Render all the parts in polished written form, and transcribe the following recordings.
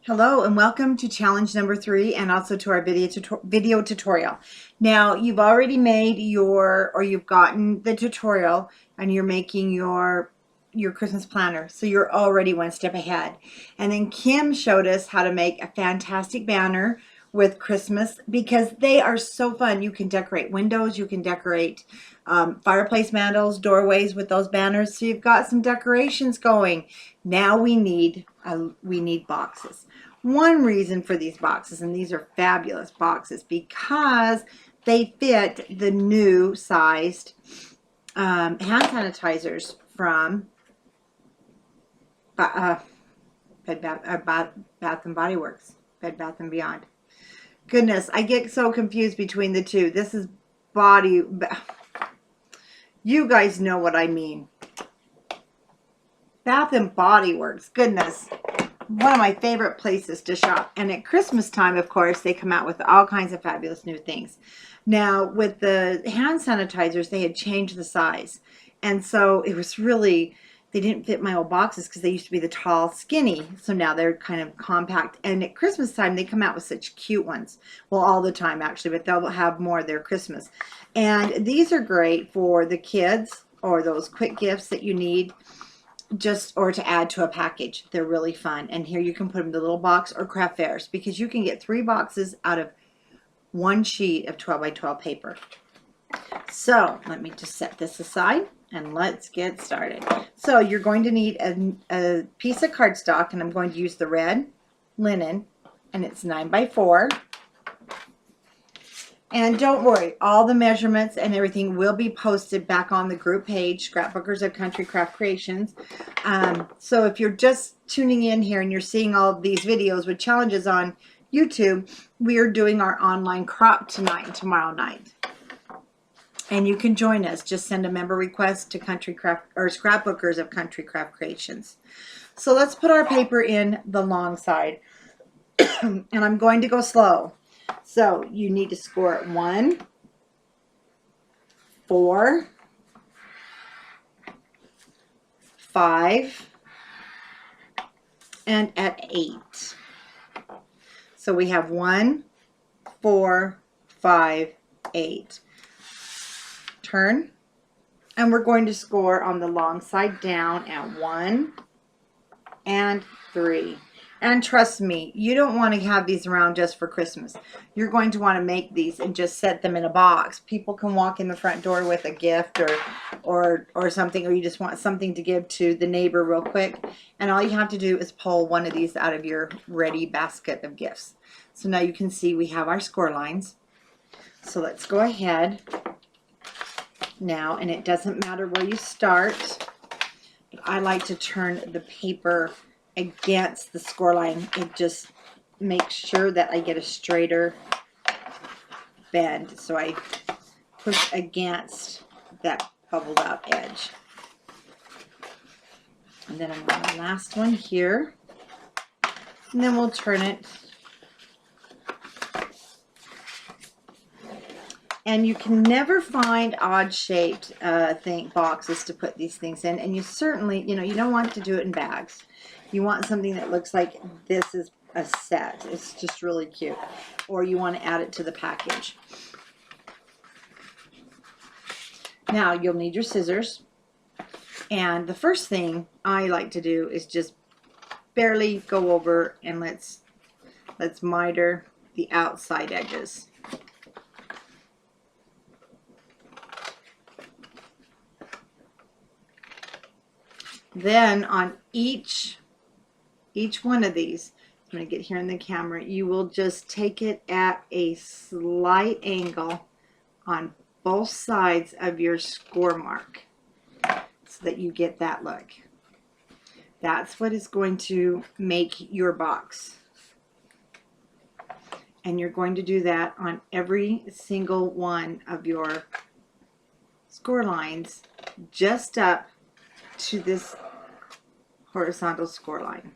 Hello and welcome to challenge number 3 and also to our video tutorial. Now you've already made you've gotten the tutorial and you're making your Christmas planner. So you're already one step ahead. And then Kim showed us how to make a fantastic banner with Christmas because they are so fun. You can decorate windows, you can decorate fireplace mantles, doorways with those banners. So you've got some decorations going. Now we need boxes. One reason for these boxes, and these are fabulous boxes because they fit the new sized hand sanitizers from Bath and Body Works, Bed Bath and Beyond. Goodness, I get so confused between the two. This is you guys know what I mean. Bath and Body Works, goodness. One of my favorite places to shop. And at Christmas time, of course, they come out with all kinds of fabulous new things. Now, with the hand sanitizers, they had changed the size. And so it was really, they didn't fit my old boxes because they used to be the tall, skinny. So now they're kind of compact. And at Christmas time, they come out with such cute ones. Well, all the time, actually, but they'll have more their Christmas. And these are great for the kids or those quick gifts that you need. Or to add to a package. They're really fun. And here you can put them in the little box or craft fairs because you can get 3 boxes out of one sheet of 12 by 12 paper. So let me just set this aside and let's get started. So you're going to need a piece of cardstock, and I'm going to use the red linen, and it's 9 by 4. And don't worry, all the measurements and everything will be posted back on the group page, Scrapbookers of Country Craft Creations. So if you're just tuning in here and you're seeing all of these videos with challenges on YouTube, we are doing our online crop tonight and tomorrow night. And you can join us. Just send a member request to Scrapbookers of Country Craft Creations. So let's put our paper in the long side. And I'm going to go slow. So you need to score at 1, 4, 5, and at 8. So we have 1, 4, 5, 8. Turn. And we're going to score on the long side down at 1 and 3. And trust me, you don't want to have these around just for Christmas. You're going to want to make these and just set them in a box. People can walk in the front door with a gift or something, or you just want something to give to the neighbor real quick. And all you have to do is pull one of these out of your ready basket of gifts. So now you can see we have our score lines. So let's go ahead now, and it doesn't matter where you start. But I like to turn the paper against the score line. It just makes sure that I get a straighter bend. So I push against that bubbled out edge. And then I'm on the last one here. And then we'll turn it. And you can never find odd-shaped boxes to put these things in. And you certainly, you don't want to do it in bags. You want something that looks like this is a set. It's just really cute. Or you want to add it to the package. Now, you'll need your scissors. And the first thing I like to do is just barely go over and let's miter the outside edges. Then on each one of these, I'm going to get here in the camera, you will just take it at a slight angle on both sides of your score mark so that you get that look. That's what is going to make your box. And you're going to do that on every single one of your score lines just up to this horizontal score line.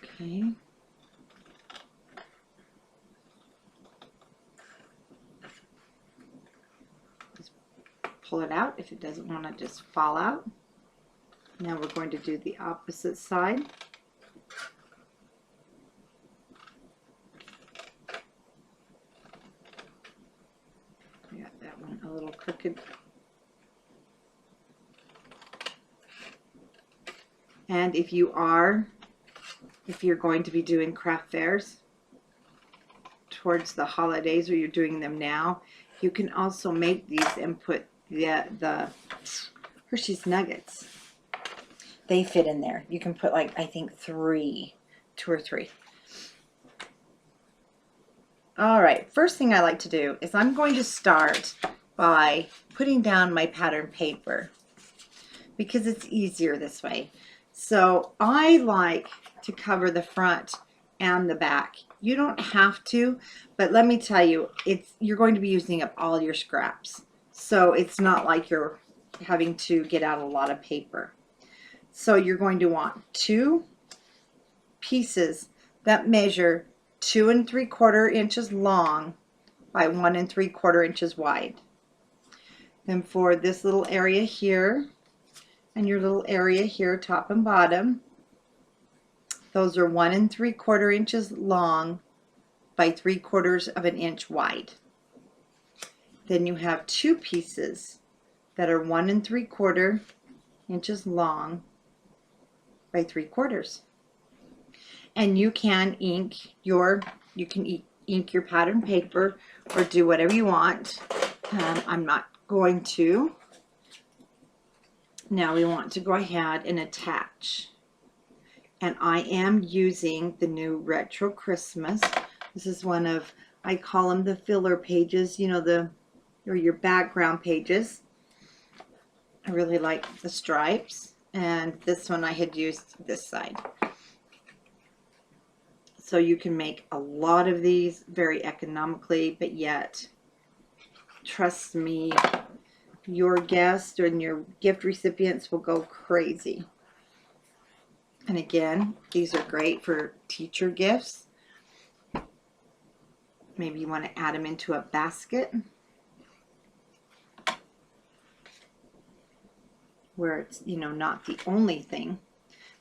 Okay. Just pull it out if it doesn't want to just fall out. Now we're going to do the opposite side. I got that one a little crooked. And if you're going to be doing craft fairs towards the holidays, or you're doing them now, you can also make these and put the Hershey's Nuggets. They fit in there. You can put, like, I think 2 or 3. All right, first thing I like to do is I'm going to start by putting down my pattern paper because it's easier this way. So I like to cover the front and the back. You don't have to, but let me tell you, you're going to be using up all your scraps. So it's not like you're having to get out a lot of paper. So you're going to want 2 pieces that measure 2 3/4 inches long by 1 3/4 inches wide. Then for this little area here and your little area here, top and bottom, those are 1 3/4 inches long by 3/4 of an inch wide. Then you have 2 pieces that are 1 3/4 inches long by 3/4. And you can ink your pattern paper or do whatever you want. I'm not going to. Now we want to go ahead and attach. And I am using the new Retro Christmas. This is one of, I call them the filler pages, you know, or your background pages. I really like the stripes. And this one I had used this side. So you can make a lot of these very economically, but yet, trust me, your guests and your gift recipients will go crazy. And again, these are great for teacher gifts. Maybe you want to add them into a basket where it's, you know, not the only thing.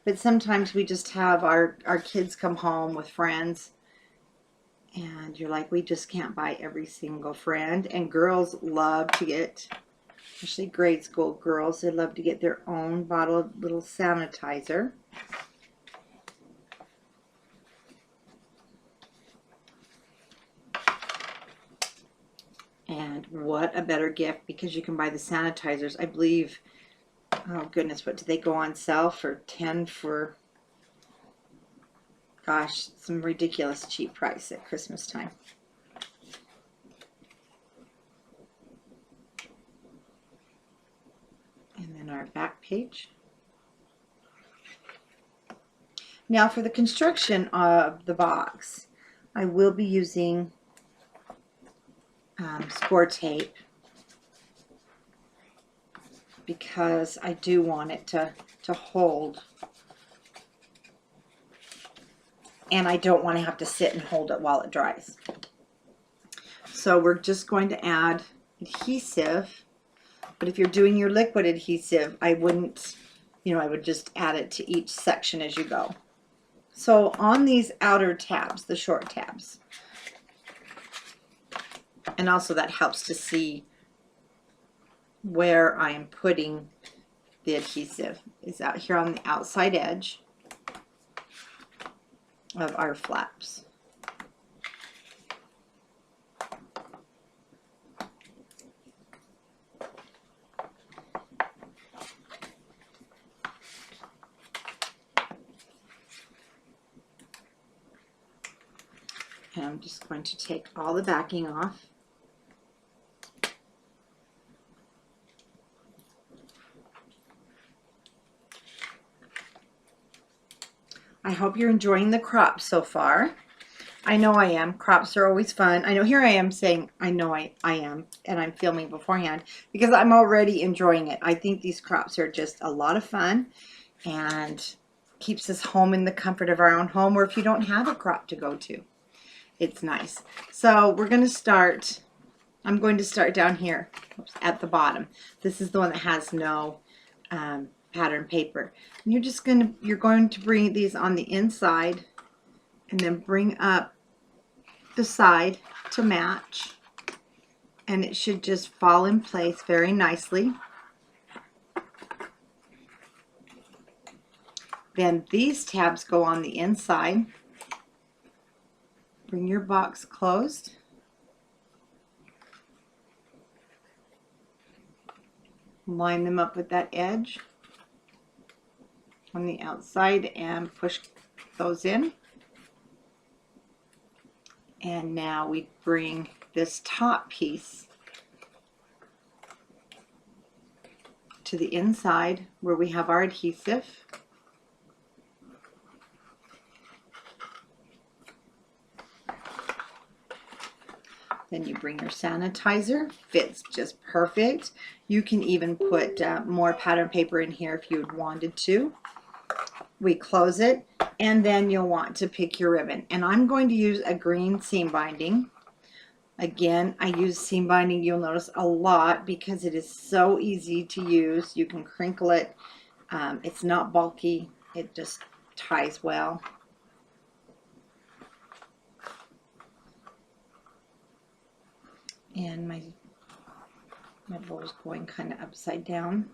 But sometimes we just have our kids come home with friends and you're like, we just can't buy every single friend. And girls love to get, especially grade school girls, they love to get their own bottle of little sanitizer. And what a better gift, because you can buy the sanitizers. I believe, oh goodness, what do they go on sale for? 10 for, gosh, some ridiculous cheap price at Christmas time. And then our back page. Now for the construction of the box, I will be using score tape because I do want it to hold, and I don't want to have to sit and hold it while it dries. So we're just going to add adhesive, but if you're doing your liquid adhesive, I wouldn't, you know, I would just add it to each section as you go. So on these outer tabs, the short tabs, and also that helps to see where I am putting the adhesive, is out here on the outside edge of our flaps. And I'm just going to take all the backing off. I hope you're enjoying the crops so far. I know I am. Crops are always fun. I know, here I am saying I know I am, and I'm filming beforehand because I'm already enjoying it. I think these crops are just a lot of fun and keeps us home in the comfort of our own home, or if you don't have a crop to go to, it's nice. So we're going to start I'm going to start down here at the bottom. This is the one that has no pattern paper. And you're going to bring these on the inside and then bring up the side to match, and it should just fall in place very nicely. Then these tabs go on the inside. Bring your box closed. Line them up with that edge on the outside and push those in. And now we bring this top piece to the inside where we have our adhesive. Then you bring your sanitizer, fits just perfect. You can even put more pattern paper in here if you wanted to. We close it, and then you'll want to pick your ribbon. And I'm going to use a green seam binding. Again, I use seam binding, you'll notice, a lot because it is so easy to use. You can crinkle it. It's not bulky. It just ties well. And my bow is going kind of upside down.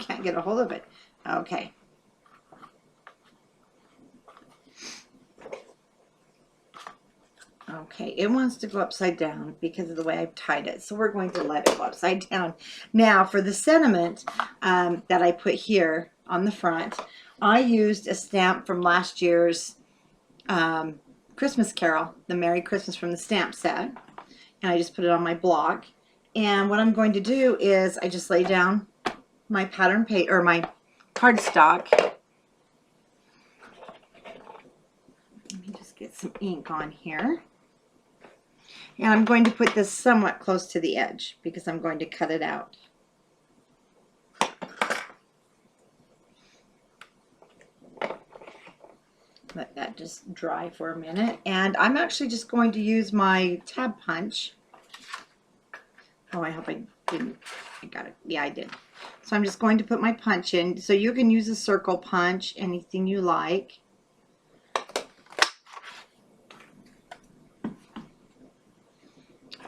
Can't get a hold of it. Okay. Okay, it wants to go upside down because of the way I've tied it. So we're going to let it go upside down. Now for the sentiment that I put here on the front, I used a stamp from last year's Christmas Carol, the Merry Christmas from the stamp set. And I just put it on my block. And what I'm going to do is I just lay down my pattern paper, or my cardstock. Let me just get some ink on here. And I'm going to put this somewhat close to the edge because I'm going to cut it out. Let that just dry for a minute. And I'm actually just going to use my tab punch. Oh, I hope I didn't. I got it. Yeah, I did. So I'm just going to put my punch in. So you can use a circle punch, anything you like.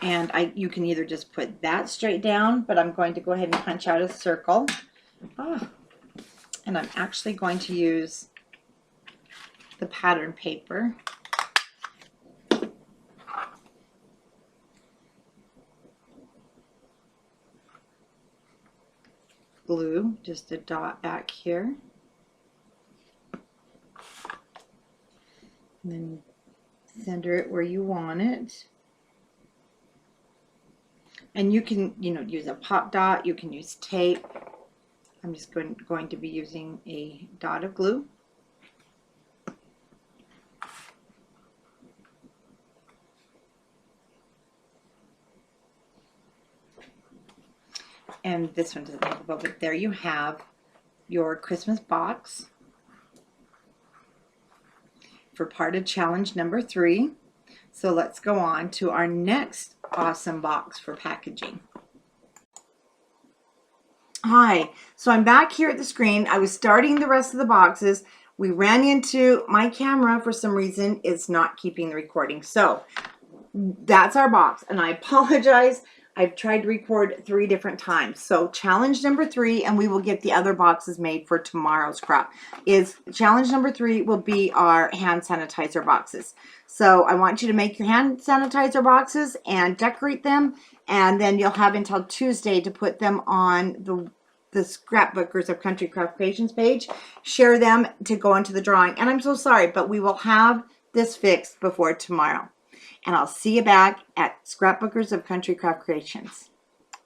And you can either just put that straight down, but I'm going to go ahead and punch out a circle. And I'm actually going to use the pattern paper. Glue just a dot back here. And then center it where you want it. And you can, use a pop dot, you can use tape. I'm just going to be using a dot of glue. And this one doesn't have a bow, but there you have your Christmas box for part of challenge number 3. So let's go on to our next awesome box for packaging. Hi, so I'm back here at the screen. I was starting the rest of the boxes. We ran into my camera for some reason. It's not keeping the recording. So that's our box, and I apologize. I've tried to record 3 different times. So challenge number 3, and we will get the other boxes made for tomorrow's crop, is challenge number 3 will be our hand sanitizer boxes. So I want you to make your hand sanitizer boxes and decorate them, and then you'll have until Tuesday to put them on the Scrapbookers of Country Craft Creations page. Share them to go into the drawing. And I'm so sorry, but we will have this fixed before tomorrow. And I'll see you back at Scrapbookers of Country Craft Creations.